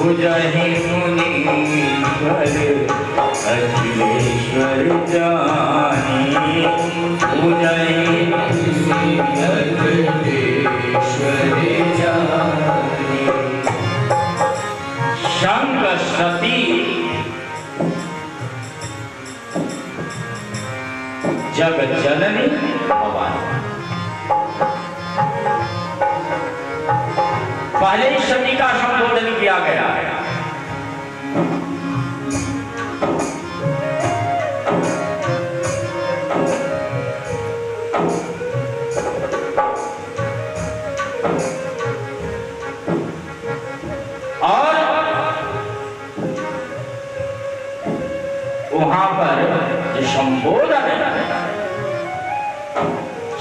बुझहि मुनीश्वर अखिलेश्वर जानी, बुझहि अखिलेश्वर जानी। शंख सती जग जननी भवानी। पहले ही सती का संबोधन किया गया है। और वहां पर जो संबोधन है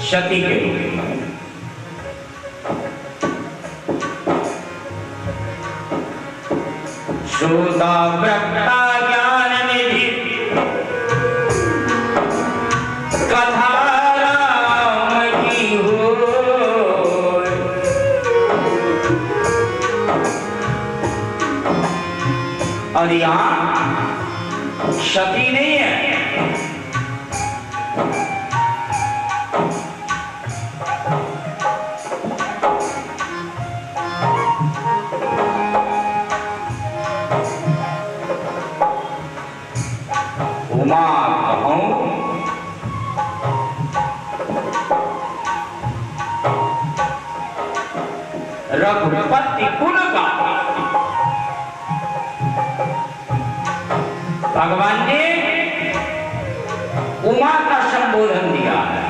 सती के रूप में, श्रोता वक्ता ज्ञान निधि कथा राम की हो। और यहाँ सती नहीं है, उमा कहूं रघुपति कुल का। भगवान ने उमा का संबोधन दिया है।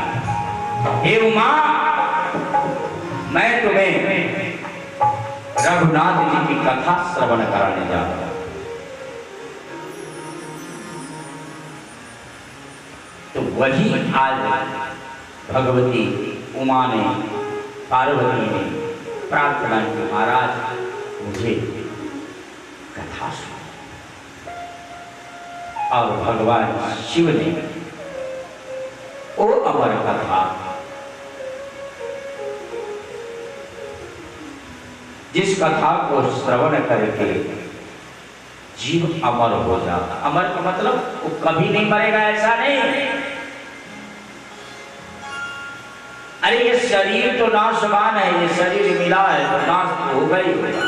हे उमा, मैं तुम्हें रघुनाथ जी की कथा श्रवण कराने जा रहा हूं। तो वही आज भगवती उमा ने, पार्वती ने प्रार्थना की, महाराज मुझे कथा सुनाओ। और भगवान शिव ने ओ अमर कथा, जिस कथा को श्रवण करके जीव अमर हो जाता। अमर का मतलब वो कभी नहीं मरेगा ऐसा नहीं। अरे ये शरीर तो नाशवान है, ये शरीर मिला है तो नाश तो होगा ही होगा,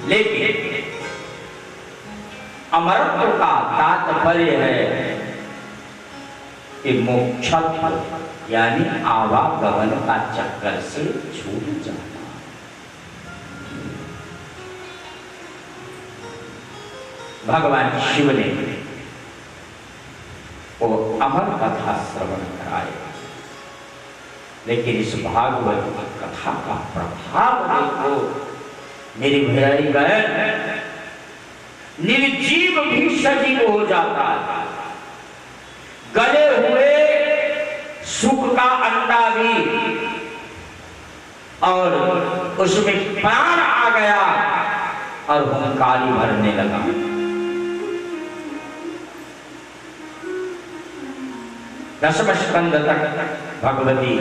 लेकिन अमरत्व का तात्पर्य है कि मोक्ष यानी आवागमन का चक्कर से छूट जाना। भगवान शिव ने वो अमर कथा श्रवण कराए, लेकिन इस भागवत कथा का प्रभाव देखो मेरी भाई बहन, निर्जीव भी सजीव हो जाता है। गले हुए सुख का अंडा भी, और उसमें प्राण आ गया और हुंकारी भरने लगा। दसम स्कंद तक भगवती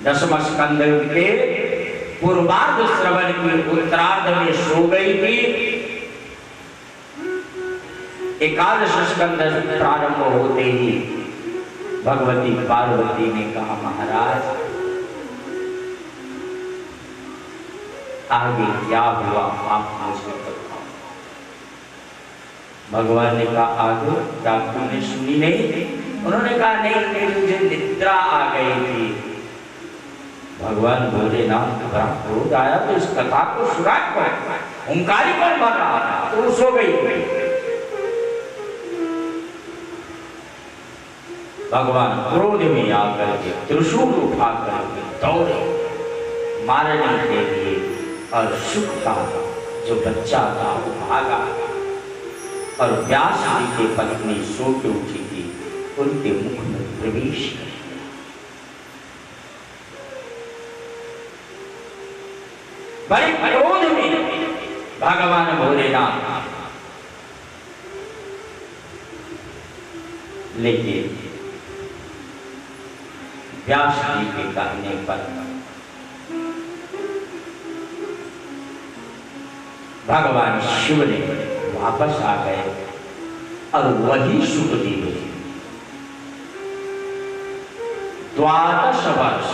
दसम स्कंद के पूर्वार्ध श्रवण की उत्तरार्ध में सो गई थी। एकादश स्कंद प्रारंभ होते ही भगवती पार्वती ने कहा, महाराज आगे क्या हुआ आप मुझे बताओ। भगवान ने कहा, आगे क्या तुमने सुनी नहीं? उन्होंने कहा, नहीं, मुझे निद्रा आ गई थी। भगवान बोले, ना बड़ा क्रोध आया तो इस कथा को सुना कौन? हुंकारी कौन भर रहा था? तो सो गई। भगवान क्रोध में आकर के त्रिशूल उठा करके दौड़े मारने के लिए, और सुख का जो बच्चा था वो भागा, और व्यास जी की पत्नी सो के उठी थी, उनके मुख में प्रवेश कर दिया। बड़े क्रोध में भगवान भोलेनाथ, लेकिन व्यास जी के कहने पर भगवान शिव ने वापस आ गए और वही सुखदेव जी 12 वर्ष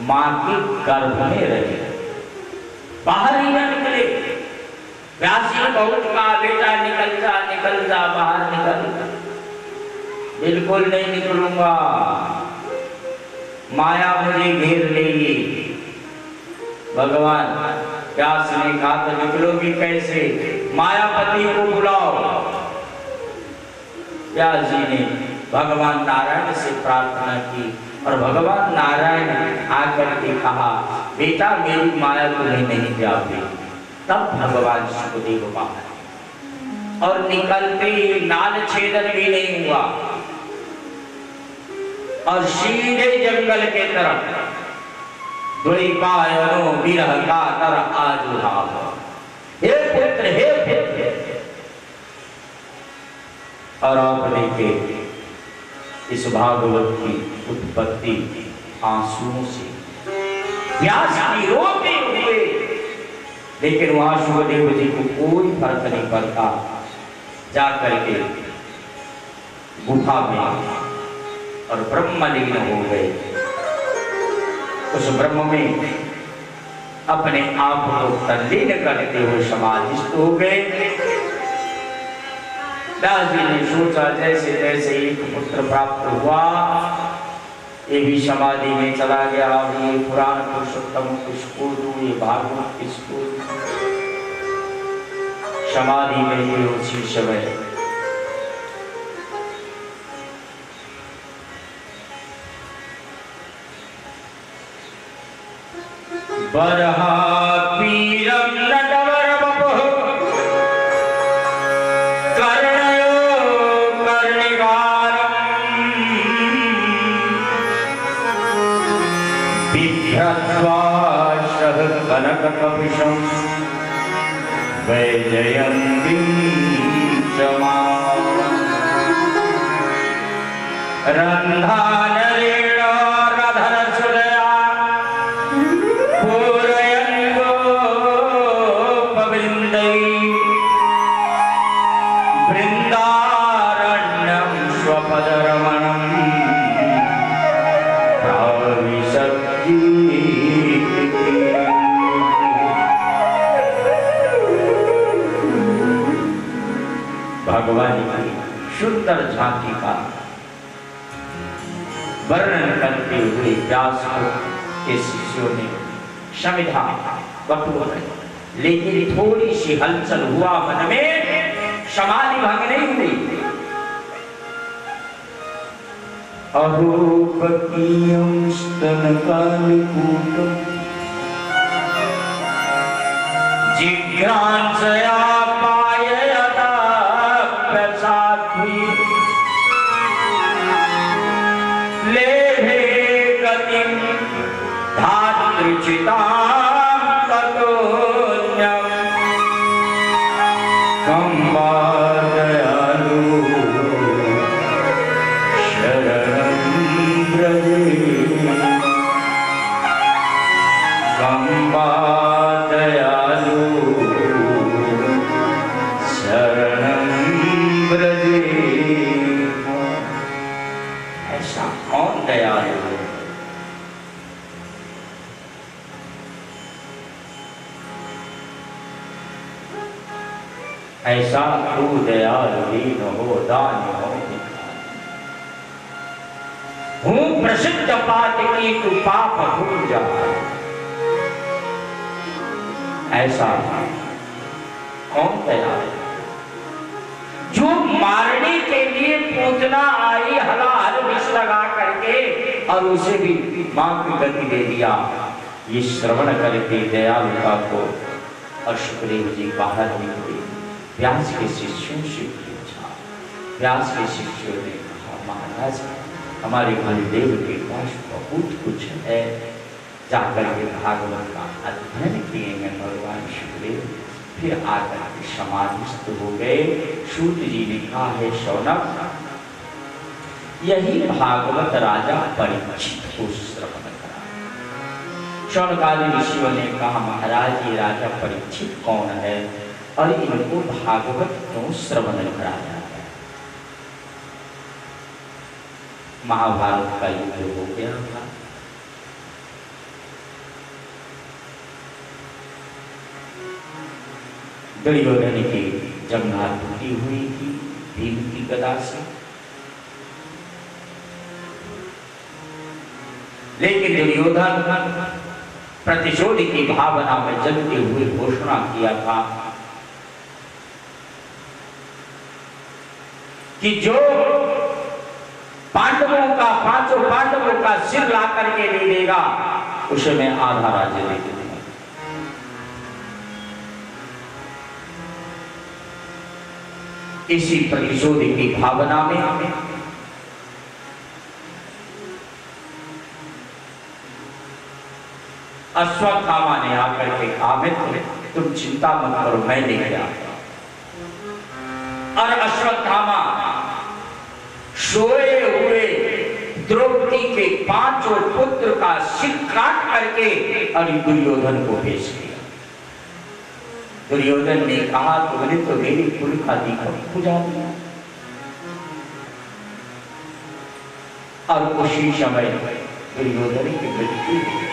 मां के गर्भ में रहे, बाहर ही न निकले। व्यास जी ने बहुत कहा, बेटा निकल जा बाहर निकल। बिल्कुल नहीं निकलूंगा, माया मुझे घेर लेगी। भगवान व्यास ने कहा, तो निकलोगी कैसे? मायापति को बुलाओ। व्यास जी ने भगवान नारायण से प्रार्थना की और भगवान नारायण आकर के कहा, बेटा मेरी माया तुम्हें नहीं व्यापी। तब भगवान सुखदेव बाहर और निकलते ही नाल छेदन भी नहीं हुआ और सीधे जंगल के तरफ द्वैपायनो विरह का तर आजुहाव। हे पुत्र और आप देखे इस भागवत की उत्पत्ति आंसुओं से, व्यास की रोते हुए, लेकिन वहां सुखदेव जी को कोई फर्क नहीं पड़ता। जाकर के गुफा में और ब्रह्मलीन हो गए। उस ब्रह्म में अपने आप को तल्लीन करते हुए समाधिस्थ हो गए। व्यास जी ने सोचा जैसे तैसे एक पुत्र प्राप्त हुआ, ये भी समाधि में चला गया। ये पुराण पुरुषोत्तम किसको दूं, ये भागवत किसको दूं? समाधि में ये उसी समय बरहा पीरम नटवर बपुः कर्णयो कर्णिकारम् बिभ्रत्वा सह कनककपिशं वैजयन्तीं च माम् रन्धानरेण रधनसुदया वृंदारण्यं स्वपदरमणं प्रविशति। भगवान की सुंदर झांकी का वर्णन करते हुए व्यास के शिष्यों ने समिधा बटोर, लेकिन थोड़ी सी हलचल हुआ मन में, समाधि भंग नहीं हुई। अरूपकीयं स्तनकालकूटं जिघ्रांसया पाययता प्रसाद्भिः लेभे गतिं धातृचितां ततोऽन्यं कम्बा दयालु शरणं व्रजे। कम्बा दयालु शरणं व्रजे। ऐसा कौन दयालु है? ऐसा तू दयालु दीन हो दान हो। हूँ प्रसिद्ध पातकी तू पाप भूल जा। ऐसा कौन दयालु जो मारने के लिए पूजना आई हलाहल विष लगा करके और उसे भी मां की गति दे दिया। ये श्रवण करके दयालुता को और सुखदेव जी बाहर निकले। व्यास के शिष्यों से पूछा, व्यास के शिष्यों ने कहा, महाराज हमारे गुरुदेव के पास बहुत कुछ है, जाकर के भागवत का अध्ययन किए हैं भगवान सुखदेव। फिर आकर के समाधिस्थ हो गए। सूत जी ने कहा है, शौनक यही भागवत राजा परीक्षित को श्रवण करा। शौनकादि ऋषियों ने कहा, महाराज ये राजा परीक्षित कौन है और इनको भागवत क्यों श्रवण कराया है। महाभारत का युद्ध हो गया था। दुर्योधन की जंघा टूटी हुई थी भीम की गदा से, लेकिन दुर्योधन प्रतिशोध की भावना में जलते हुए घोषणा किया था कि जो पांडवों का, पांचों पांडवों का सिर ला करके नहीं देगा उसे मैं आधा राज्य दे दूंगा। इसी प्रतिशोध की भावना में अश्वत्थामा ने आकर के कहा, मित्र तुम चिंता मत करो, मैं लेके आता। और अश्वत्थामा सोए हुए द्रौपदी के पांचों पुत्र का सिर काट करके और दुर्योधन को पेश किया। दुर्योधन ने कहा, तुमने तो मेरी कुल का दीपक बुझा दिया। और उसी समय दुर्योधन की मृत्यु हुई।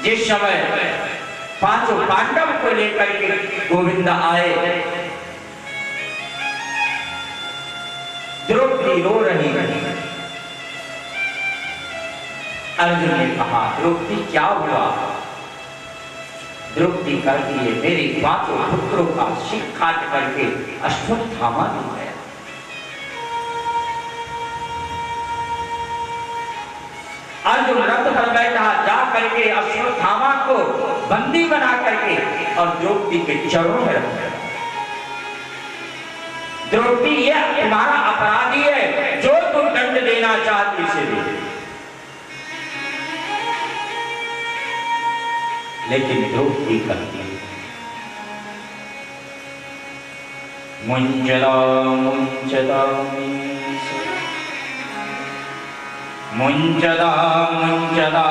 जिस समय पांचों पांडव को लेकर के गोविंद आए, द्रौपदी रो रही है। अर्जुन ने कहा, द्रौपदी क्या हुआ? द्रौपदी कहती है, मेरे पांचों पुत्रों का सिर काट करके अश्वत्थामा ले गया। अर्जुन रथ पर बैठा, जा करके अश्वत्थामा को बंदी बना करके और द्रौपदी के चरणों में रख दिया। द्रौपदी, यह तुम्हारा अपराधी है, जो तुम दंड देना चाहती से दे। लेकिन द्रौपदी कहती है, मुंजला मुंजदा मुंजदा मुंजदा